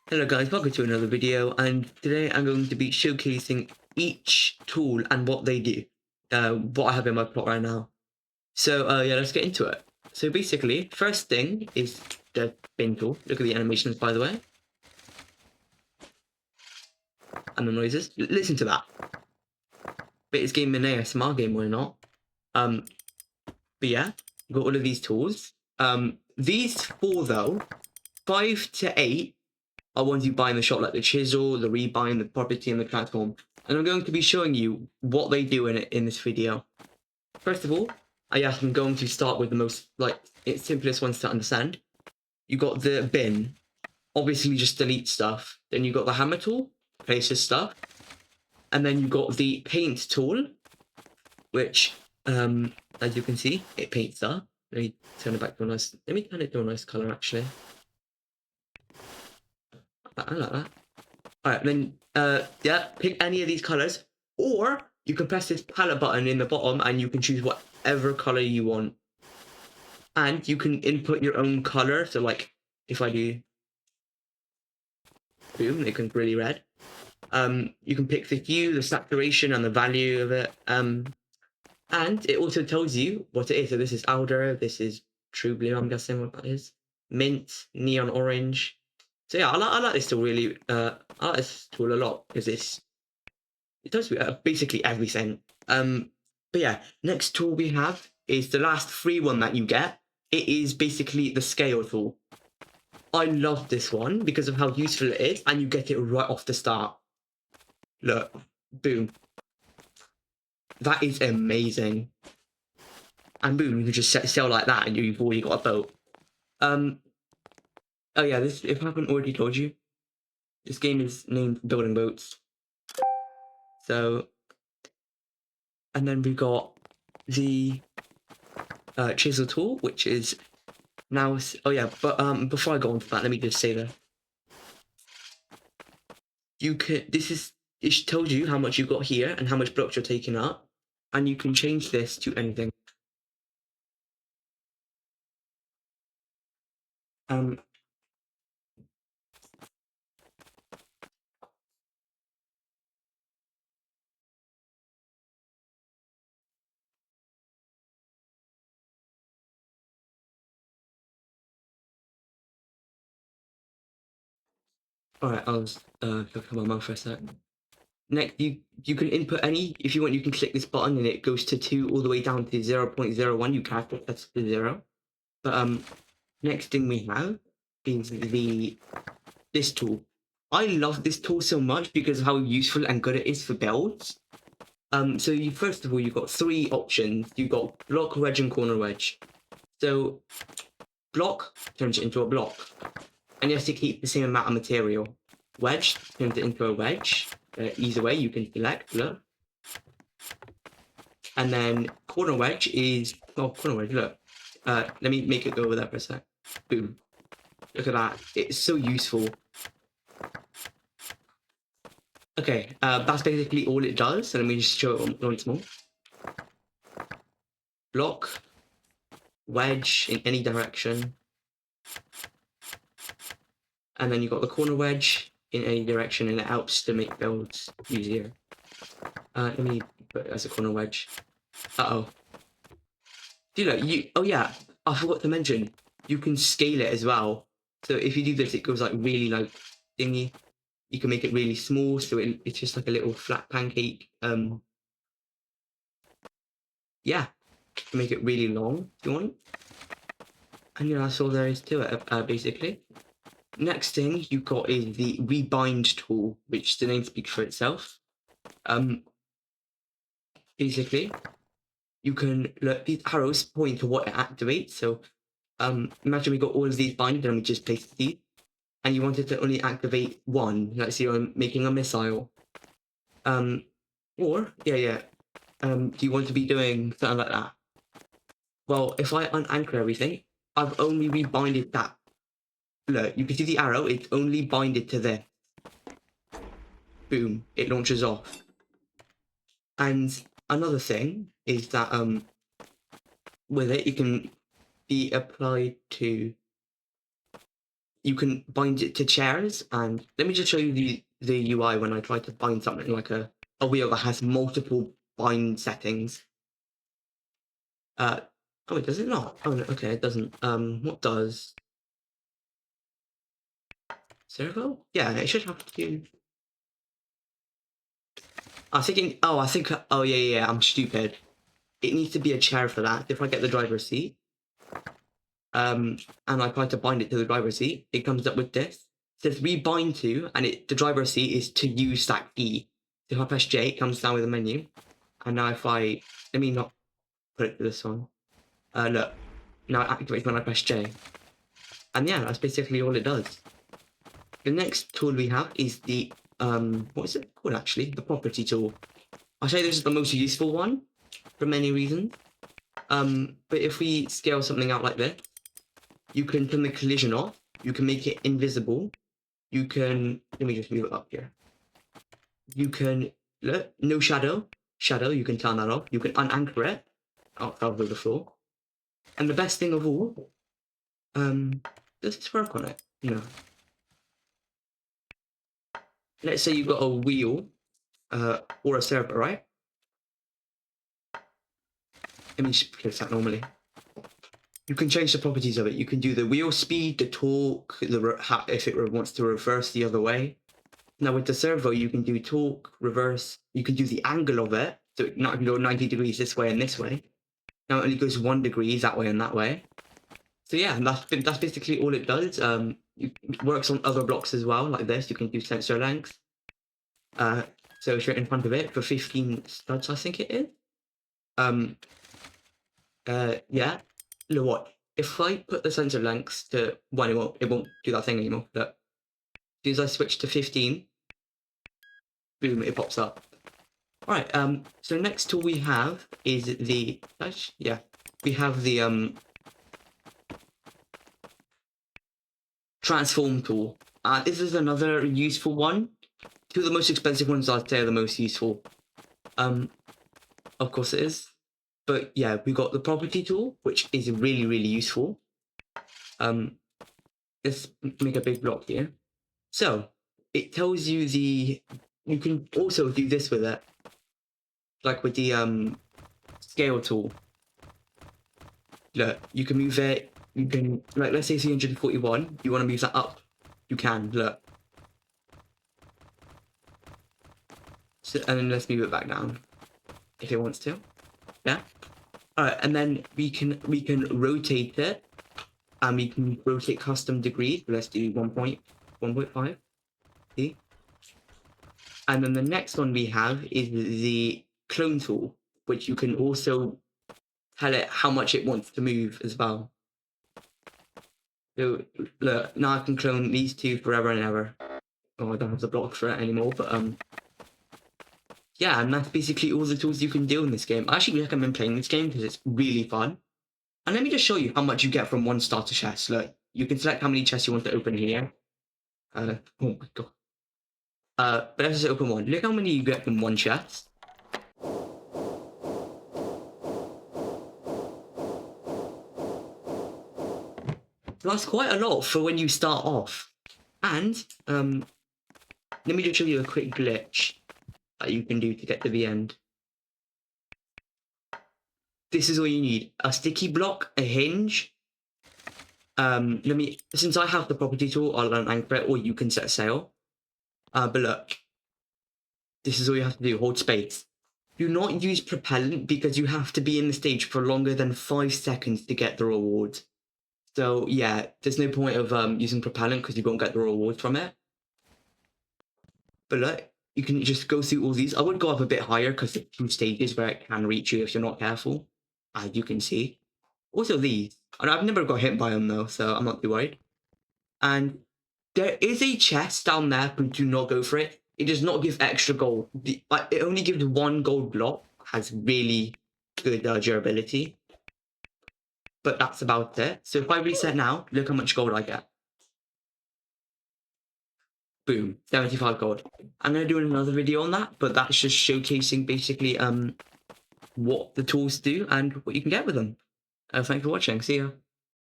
Hello guys, welcome to another video, and today I'm going to be showcasing each tool and what they do. What I have in my plot right now. So yeah, let's get into it. So basically, first thing is the bin tool. Look at the animations, by the way. And the noises. Listen to that. But it's game an ASMR game or not. But yeah, got all of these tools. These four though, 5 to 8 are ones you buy in the shop, like the chisel, the rebind, the property, and the transform. And I'm going to be showing you what they do in this video. First of all, I'm going to start with the most, simplest ones to understand. You got the bin, obviously just delete stuff. Then you got the hammer tool, places stuff. And then you got the paint tool, which, as you can see, it paints stuff. Let me turn it back to a nice, let me turn it to a nice color, actually. I like that. Alright, then, pick any of these colors, or you can press this palette button in the bottom and you can choose whatever color you want. And you can input your own color, so like, if I do, boom, it can really red. You can pick the hue, the saturation, and the value of it. And it also tells you what it is. So this is outer, this is true blue, I'm guessing what that is. Mint, neon orange. So yeah, I like this tool really. I like this tool a lot because it does basically everything. But yeah, next tool we have is the last free one that you get. It is basically the scale tool. I love this one because of how useful it is, and you get it right off the start. Look, boom. That is amazing. And boom, you can just set sail like that, and you've already got a boat. Oh yeah, this, if I haven't already told you, this game is named Building Boats. So, and then we've got the chisel tool, which is now. Oh yeah, but before I go on to that, let me just say that you can. It tells you how much you've got here and how much blocks you're taking up, and you can change this to anything. Um. All right, I'll just look at my mouth for a sec. Next, you can input any. If you want, you can click this button and it goes to 2 all the way down to 0.01. You can't put that to 0. But next thing we have is this tool. I love this tool so much because of how useful and good it is for builds. So you first of all you've got 3 options. You've got block, wedge, and corner wedge. So block turns it into a block, and you have to keep the same amount of material. Wedge turns it into a wedge. Either way, you can select. Look. And then corner wedge is, oh, corner wedge, look. Let me make it go over there for a sec. Boom. Look at that. It's so useful. Okay, that's basically all it does. So let me just show it once more. Block, wedge in any direction. And then you've got the corner wedge in any direction, and it helps to make builds easier. Let me put it as a corner wedge. Uh-oh. Do you know, oh yeah, I forgot to mention, you can scale it as well. So if you do this, it goes like really like thingy. You can make it really small, so it's just like a little flat pancake. Yeah, you can make it really long if you want. And yeah, that's all there is to it, basically. Next thing you got is the rebind tool, which the name speaks for itself. Basically, you can look, these arrows point to what it activates. So, imagine we got all of these binded and we just placed these, and you wanted to only activate one. Let's say you're making a missile. Or do you want to be doing something like that? Well, if I unanchor everything, I've only rebinded that. Look, you can see the arrow, it's only binded to this. Boom, it launches off. And another thing is that with it, it can be applied to you can bind it to chairs. And let me just show you the UI when I try to bind something like a wheel that has multiple bind settings. Oh, it does it not? Oh, no, okay, it doesn't. What does servo? Yeah, it should have to. I was thinking. Oh, I think. Oh, yeah. I'm stupid. It needs to be a chair for that. If I get the driver's seat, and I try to bind it to the driver's seat, it comes up with this. It says rebind to, and the driver's seat is to use that key. So if I press J, it comes down with a menu. And now if I let me not put it to this one. Look, now it activates when I press J. And yeah, that's basically all it does. The next tool we have is the what is it called actually? The property tool. I'll say this is the most useful one for many reasons. But if we scale something out like this, you can turn the collision off. You can make it invisible. You can let me just move it up here. You can look no shadow. Shadow. You can turn that off. You can unanchor it. Out over the floor. And the best thing of all, does this work on it? No. Let's say you've got a wheel, or a server, right? Let me just place that normally. You can change the properties of it. You can do the wheel speed, the torque, if it wants to reverse the other way. Now with the servo, you can do torque, reverse. You can do the angle of it, so it not go 90 degrees this way and this way. Now it only goes 1 degree that way and that way. So yeah, and that's basically all it does. It works on other blocks as well, like this. You can do sensor length. So straight in front of it for 15 studs, I think it is. Yeah. Look what? If I put the sensor lengths to 1, it won't do that thing anymore. Look. As soon as I switch to 15, boom, it pops up. Alright, so next tool we have is the we have the transform tool. This is another useful one. Two of the most expensive ones I'd say are the most useful. Of course it is. But yeah, we got the property tool, which is really, really useful. Let's make a big block here. So it tells you you can also do this with it. Like with the scale tool. Look, you can move it, you can, like, let's say 341, you want to move that up, you can, look. So, and then let's move it back down, if it wants to, yeah? Alright, and then we can rotate it, and we can rotate custom degrees, let's do 1.5, see? And then the next one we have is the clone tool, which you can also tell it how much it wants to move as well. So look, now I can clone these two forever and ever. Oh, I don't have the block for it anymore, but yeah, and that's basically all the tools you can do in this game. I actually recommend playing this game because it's really fun. And let me just show you how much you get from one starter chest. Look, you can select how many chests you want to open here. Oh my god. But let's just open one. Look how many you get from one chest. That's quite a lot for when you start off. And let me just show you a quick glitch that you can do to get to the end. This is all you need: a sticky block, a hinge. Since I have the property tool, I'll unanchor it, or you can set a sail. But look, this is all you have to do: hold space. Do not use propellant because you have to be in the stage for longer than 5 seconds to get the reward. So yeah, there's no point of using propellant because you won't get the reward from it. But look, you can just go through all these. I would go up a bit higher because there's 2 stages where it can reach you if you're not careful, as you can see. Also these. And I've never got hit by them though, so I'm not too worried. And there is a chest down there, but do not go for it. It does not give extra gold. It only gives 1 gold block. Has really good durability. But that's about it. So if I reset now, look how much gold I get. Boom, 75 gold. I'm going to do another video on that, but that's just showcasing basically what the tools do and what you can get with them. Thanks for watching. See ya.